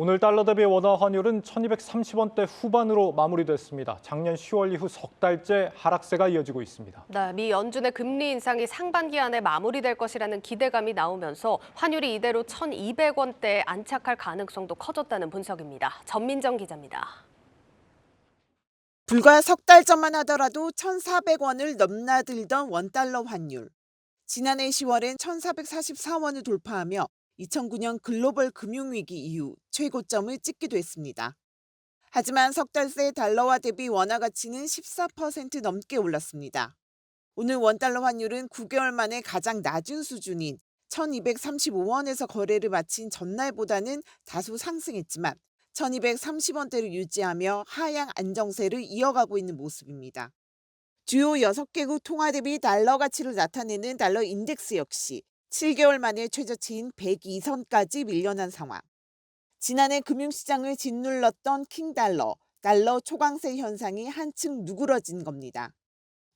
오늘 달러 대비 원화 환율은 1230원대 후반으로 마무리됐습니다. 작년 10월 이후 석 달째 하락세가 이어지고 있습니다. 네, 미 연준의 금리 인상이 상반기 안에 마무리될 것이라는 기대감이 나오면서 환율이 이대로 1,200원대에 안착할 가능성도 커졌다는 분석입니다. 전민정 기자입니다. 불과 석 달 전만 하더라도 1,400원을 넘나들던 원달러 환율. 지난해 10월엔 1,444원을 돌파하며 2009년 글로벌 금융위기 이후 최고점을 찍기도 했습니다. 하지만 석 달 새 달러화 대비 원화 가치는 14% 넘게 올랐습니다. 오늘 원달러 환율은 9개월 만에 가장 낮은 수준인 1,235원에서 거래를 마친 전날보다는 다소 상승했지만 1,230원대를 유지하며 하향 안정세를 이어가고 있는 모습입니다. 주요 6개국 통화 대비 달러 가치를 나타내는 달러 인덱스 역시 7개월 만에 최저치인 102선까지 밀려난 상황. 지난해 금융시장을 짓눌렀던 킹달러, 달러 초강세 현상이 한층 누그러진 겁니다.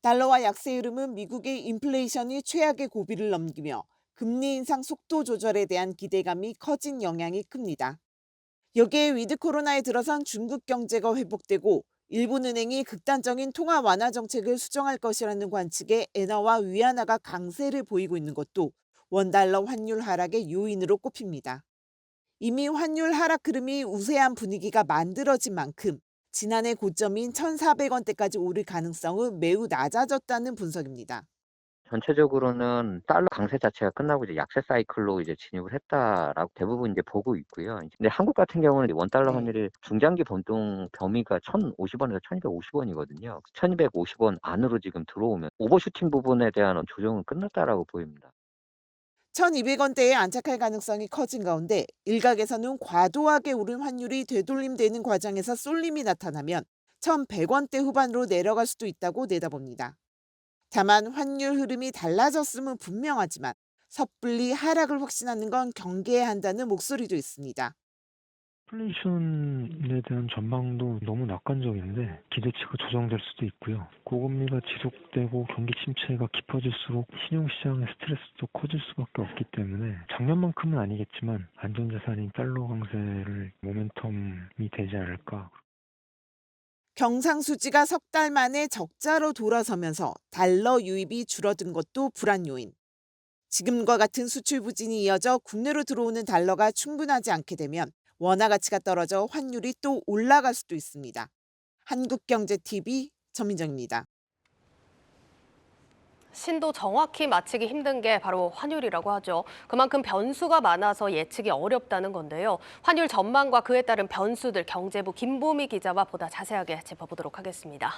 달러와 약세 흐름은 미국의 인플레이션이 최악의 고비를 넘기며 금리 인상 속도 조절에 대한 기대감이 커진 영향이 큽니다. 여기에 위드 코로나에 들어선 중국 경제가 회복되고 일본은행이 극단적인 통화 완화 정책을 수정할 것이라는 관측에 엔화와 위안화가 강세를 보이고 있는 것도 원달러 환율 하락의 요인으로 꼽힙니다. 이미 환율 하락 흐름이 우세한 분위기가 만들어진 만큼 지난해 고점인 1,400원대까지 오를 가능성은 매우 낮아졌다는 분석입니다. 전체적으로는 달러 강세 자체가 끝나고 이제 약세 사이클로 이제 진입을 했다라고 대부분 이제 보고 있고요. 근데 한국 같은 경우는 원달러 네. 환율이 중장기 변동 범위가 1,050원에서 1,250원이거든요. 1,250원 안으로 지금 들어오면 오버슈팅 부분에 대한 조정은 끝났다라고 보입니다. 1,200원대에 안착할 가능성이 커진 가운데 일각에서는 과도하게 오른 환율이 되돌림되는 과정에서 쏠림이 나타나면 1,100원대 후반으로 내려갈 수도 있다고 내다봅니다. 다만 환율 흐름이 달라졌음은 분명하지만 섣불리 하락을 확신하는 건 경계해야 한다는 목소리도 있습니다. 인플레이션에 대한 전망도 너무 낙관적인데 기대치가 조정될 수도 있고요. 고금리가 지속되고 경기 침체가 깊어질수록 신용시장의 스트레스도 커질 수밖에 없기 때문에 작년만큼은 아니겠지만 안전자산인 달러 강세를 모멘텀이 되지 않을까. 경상수지가 석 달 만에 적자로 돌아서면서 달러 유입이 줄어든 것도 불안 요인. 지금과 같은 수출 부진이 이어져 국내로 들어오는 달러가 충분하지 않게 되면 원화 가치가 떨어져 환율이 또 올라갈 수도 있습니다. 한국경제TV 전민정입니다. 신도 정확히 맞히기 힘든 게 바로 환율이라고 하죠. 그만큼 변수가 많아서 예측이 어렵다는 건데요. 환율 전망과 그에 따른 변수들 경제부 김보미 기자와 보다 자세하게 짚어보도록 하겠습니다.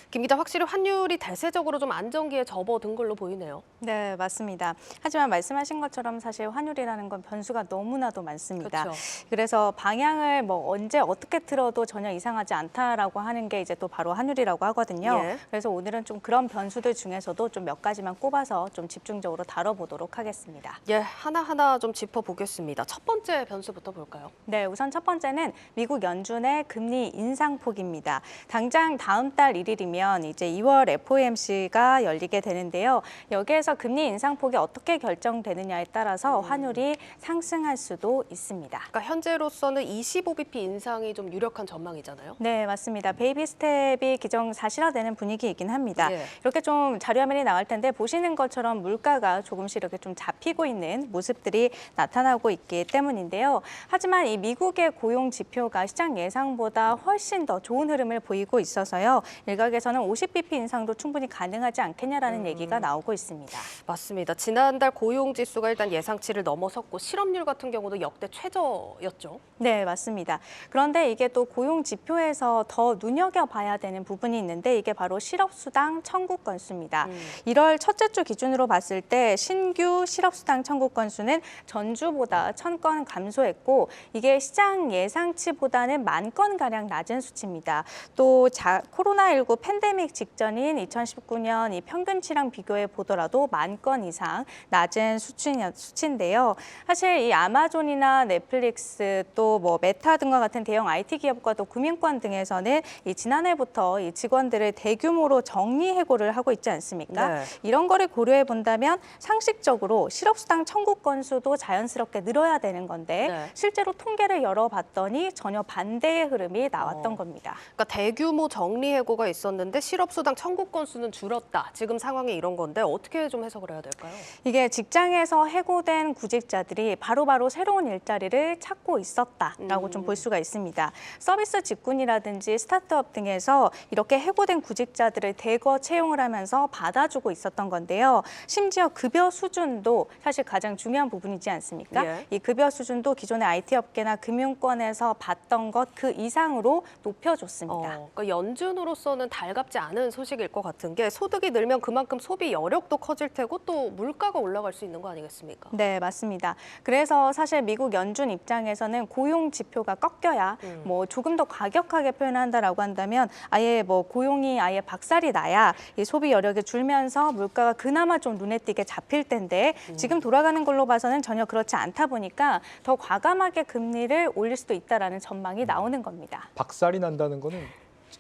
김 기자, 확실히 환율이 대세적으로 좀 안정기에 접어든 걸로 보이네요. 네, 맞습니다. 하지만 말씀하신 것처럼 사실 환율이라는 건 변수가 너무나도 많습니다. 그렇죠. 그래서 방향을 뭐 언제 어떻게 틀어도 전혀 이상하지 않다라고 하는 게 이제 또 바로 환율이라고 하거든요. 예. 그래서 오늘은 좀 그런 변수들 중에서도 좀 몇 가지만 꼽아서 좀 집중적으로 다뤄보도록 하겠습니다. 예, 하나하나 좀 짚어보겠습니다. 첫 번째 변수부터 볼까요? 네, 우선 첫 번째는 미국 연준의 금리 인상폭입니다. 당장 다음 달 1일이면 이제 2월 FOMC가 열리게 되는데요. 여기에서 금리 인상폭이 어떻게 결정되느냐에 따라서 환율이 상승할 수도 있습니다. 그러니까 현재로서는 25bp 인상이 좀 유력한 전망이잖아요. 네, 맞습니다. 베이비 스텝이 기정사실화되는 분위기이긴 합니다. 예. 이렇게 좀 자료화면이 나올 텐데 보시는 것처럼 물가가 조금씩 이렇게 좀 잡히고 있는 모습들이 나타나고 있기 때문인데요. 하지만 이 미국의 고용 지표가 시장 예상보다 훨씬 더 좋은 흐름을 보이고 있어서요. 일각에서는 50bp 인상도 충분히 가능하지 않겠냐라는 얘기가 나오고 있습니다. 맞습니다. 지난달 고용지수가 일단 예상치를 넘어섰고 실업률 같은 경우도 역대 최저였죠. 네, 맞습니다. 그런데 이게 또 고용 지표에서 더 눈여겨봐야 되는 부분이 있는데 이게 바로 실업수당 청구 건수입니다. 1월 첫째 주 기준으로 봤을 때 신규 실업수당 청구 건수는 전주보다 1,000건 감소했고 이게 시장 예상치보다는 10,000건가량 낮은 수치입니다. 또 코로나19 팬데믹 팬데믹 직전인 2019년 이 평균치랑 비교해 보더라도 10,000건 이상 낮은 수치인데요. 사실 이 아마존이나 넷플릭스 또 뭐 메타 등과 같은 대형 IT 기업과 또 금융권 등에서는 이 지난해부터 이 직원들을 대규모로 정리 해고를 하고 있지 않습니까? 네. 이런 거를 고려해 본다면 상식적으로 실업수당 청구 건수도 자연스럽게 늘어야 되는 건데 네. 실제로 통계를 열어봤더니 전혀 반대의 흐름이 나왔던 겁니다. 그러니까 대규모 정리 해고가 있었는데 실업수당 청구 건수는 줄었다. 지금 상황이 이런 건데 어떻게 좀 해석을 해야 될까요? 이게 직장에서 해고된 구직자들이 바로바로 새로운 일자리를 찾고 있었다라고 좀 볼 수가 있습니다. 서비스 직군이라든지 스타트업 등에서 이렇게 해고된 구직자들을 대거 채용을 하면서 받아주고 있었던 건데요. 심지어 급여 수준도 사실 가장 중요한 부분이지 않습니까? 예. 이 급여 수준도 기존의 IT 업계나 금융권에서 받던 것 그 이상으로 높여줬습니다. 그러니까 연준으로서는 달갑지 않은 소식일 것 같은 게 소득이 늘면 그만큼 소비 여력도 커질 테고 또 물가가 올라갈 수 있는 거 아니겠습니까? 네, 맞습니다. 그래서 사실 미국 연준 입장에서는 고용 지표가 꺾여야 뭐 조금 더 과격하게 표현한다라고 한다면 아예 뭐 고용이 아예 박살이 나야 이 소비 여력이 줄면서 물가가 그나마 좀 눈에 띄게 잡힐 텐데 지금 돌아가는 걸로 봐서는 전혀 그렇지 않다 보니까 더 과감하게 금리를 올릴 수도 있다라는 전망이 나오는 겁니다. 박살이 난다는 거는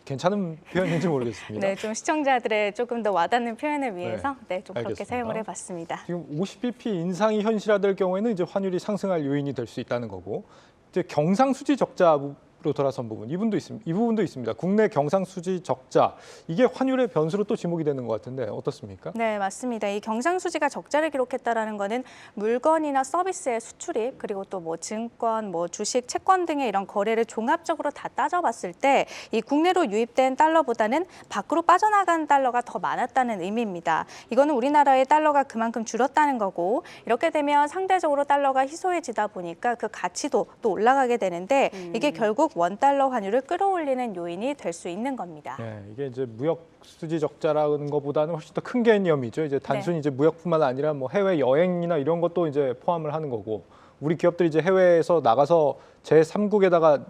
괜찮은 표현인지 모르겠습니다. 네, 좀 시청자들의 조금 더 와닿는 표현을 위해서 좀 그렇게 알겠습니다. 사용을 해봤습니다. 지금 50bp 인상이 현실화될 경우에는 이제 환율이 상승할 요인이 될 수 있다는 거고, 이제 경상수지 적자로 돌아선 부분, 이 부분도 있습니다. 국내 경상수지 적자, 이게 환율의 변수로 또 지목이 되는 것 같은데 어떻습니까? 네, 맞습니다. 이 경상수지가 적자를 기록했다라는 거는 물건이나 서비스의 수출입 그리고 또 뭐 증권, 뭐 주식, 채권 등의 이런 거래를 종합적으로 다 따져봤을 때 이 국내로 유입된 달러보다는 밖으로 빠져나간 달러가 더 많았다는 의미입니다. 이거는 우리나라의 달러가 그만큼 줄었다는 거고 이렇게 되면 상대적으로 달러가 희소해지다 보니까 그 가치도 또 올라가게 되는데 이게 결국 원달러 환율을 끌어올리는 요인이 될 수 있는 겁니다. 네, 이게 이제 무역 수지 적자라는 것보다는 훨씬 더 큰 개념이죠. 이제 단순히 이제 무역뿐만 아니라 뭐 해외 여행이나 이런 것도 이제 포함을 하는 거고, 우리 기업들이 이제 해외에서 나가서 제3국에다가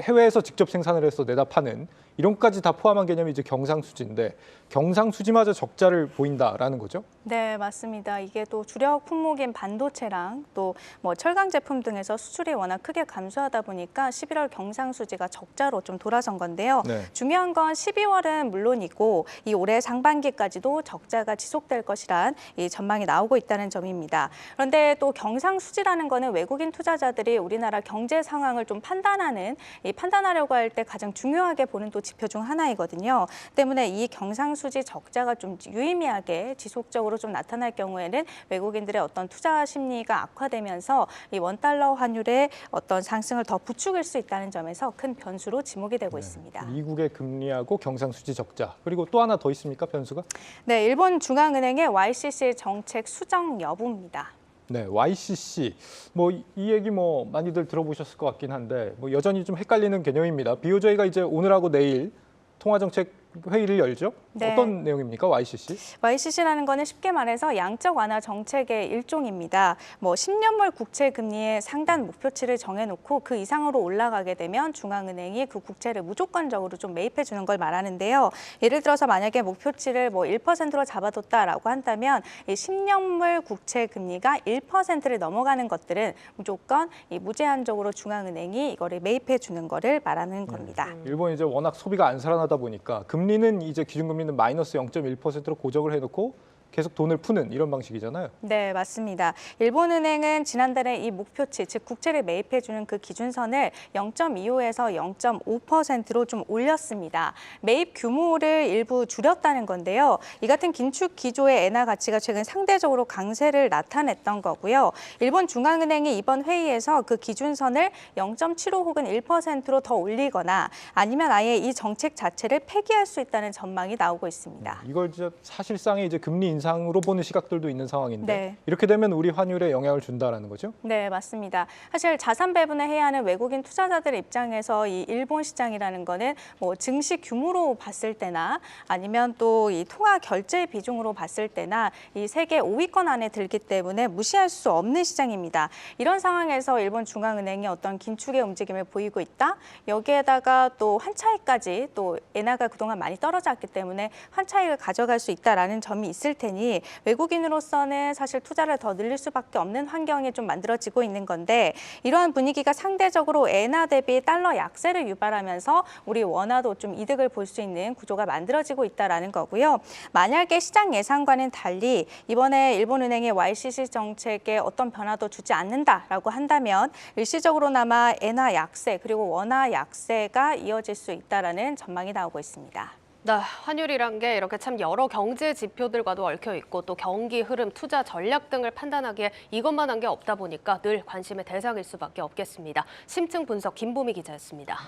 해외에서 직접 생산을 해서 내다 파는 이런 것까지 다 포함한 개념이 이제 경상수지인데 경상수지마저 적자를 보인다라는 거죠? 네, 맞습니다. 이게 또 주력 품목인 반도체랑 또 뭐 철강 제품 등에서 수출이 워낙 크게 감소하다 보니까 11월 경상수지가 적자로 좀 돌아선 건데요. 네. 중요한 건 12월은 물론이고 이 올해 상반기까지도 적자가 지속될 것이란 이 전망이 나오고 있다는 점입니다. 그런데 또 경상수지라는 거는 외국인 투자자들이 우리나라 경제 상황을 좀 판단하려고 할 때 가장 중요하게 보는 또 지표 중 하나이거든요. 때문에 이 경상수지 적자가 좀 유의미하게 지속적으로 좀 나타날 경우에는 외국인들의 어떤 투자 심리가 악화되면서 이 원달러 환율의 어떤 상승을 더 부추길 수 있다는 점에서 큰 변수로 지목이 되고 있습니다. 미국의 금리하고 경상수지 적자, 그리고 또 하나 더 있습니까, 변수가? 네, 일본 중앙은행의 YCC 정책 수정 여부입니다. 네, YCC. 뭐 이 얘기 뭐 많이들 들어보셨을 것 같긴 한데 뭐 여전히 좀 헷갈리는 개념입니다. BOJ가 이제 오늘하고 내일 통화정책 회의를 열죠? 네. 어떤 내용입니까, YCC? YCC라는 거는 쉽게 말해서 양적 완화 정책의 일종입니다. 뭐 10년물 국채 금리의 상단 목표치를 정해놓고 그 이상으로 올라가게 되면 중앙은행이 그 국채를 무조건적으로 좀 매입해 주는 걸 말하는데요. 예를 들어서 만약에 목표치를 뭐 1%로 잡아뒀다라고 한다면 이 10년물 국채 금리가 1%를 넘어가는 것들은 무조건 이 무제한적으로 중앙은행이 이거를 매입해 주는 거를 말하는 겁니다. 일본이 이제 워낙 소비가 안 살아나다 보니까 금리는 이제 기준금리는 마이너스 0.1%로 고정을 해놓고 계속 돈을 푸는 이런 방식이잖아요. 네, 맞습니다. 일본은행은 지난달에 이 목표치, 즉 국채를 매입해주는 그 기준선을 0.25에서 0.5%로 좀 올렸습니다. 매입 규모를 일부 줄였다는 건데요. 이 같은 긴축 기조의 엔화 가치가 최근 상대적으로 강세를 나타냈던 거고요. 일본 중앙은행이 이번 회의에서 그 기준선을 0.75 혹은 1%로 더 올리거나 아니면 아예 이 정책 자체를 폐기할 수 있다는 전망이 나오고 있습니다. 이걸 이제 사실상의 이제 금리 인상으로 보는 시각들도 있는 상황인데 네. 이렇게 되면 우리 환율에 영향을 준다라는 거죠? 네, 맞습니다. 사실 자산 배분을 해야 하는 외국인 투자자들 입장에서 이 일본 시장이라는 거는 뭐 증시 규모로 봤을 때나 아니면 또 이 통화 결제 비중으로 봤을 때나 이 세계 5위권 안에 들기 때문에 무시할 수 없는 시장입니다. 이런 상황에서 일본 중앙은행이 어떤 긴축의 움직임을 보이고 있다. 여기에다가 또 환차익까지 또 엔화가 그동안 많이 떨어졌기 때문에 환차익을 가져갈 수 있다라는 점이 있을 테니 외국인으로서는 사실 투자를 더 늘릴 수밖에 없는 환경이 좀 만들어지고 있는 건데 이러한 분위기가 상대적으로 엔화 대비 달러 약세를 유발하면서 우리 원화도 좀 이득을 볼 수 있는 구조가 만들어지고 있다라는 거고요. 만약에 시장 예상과는 달리 이번에 일본은행의 YCC 정책에 어떤 변화도 주지 않는다라고 한다면 일시적으로나마 엔화 약세 그리고 원화 약세가 이어질 수 있다라는 전망이 나오고 있습니다. 네, 환율이란 게 이렇게 참 여러 경제 지표들과도 얽혀 있고 또 경기 흐름, 투자 전략 등을 판단하기에 이것만 한 게 없다 보니까 늘 관심의 대상일 수밖에 없겠습니다. 심층 분석 김보미 기자였습니다.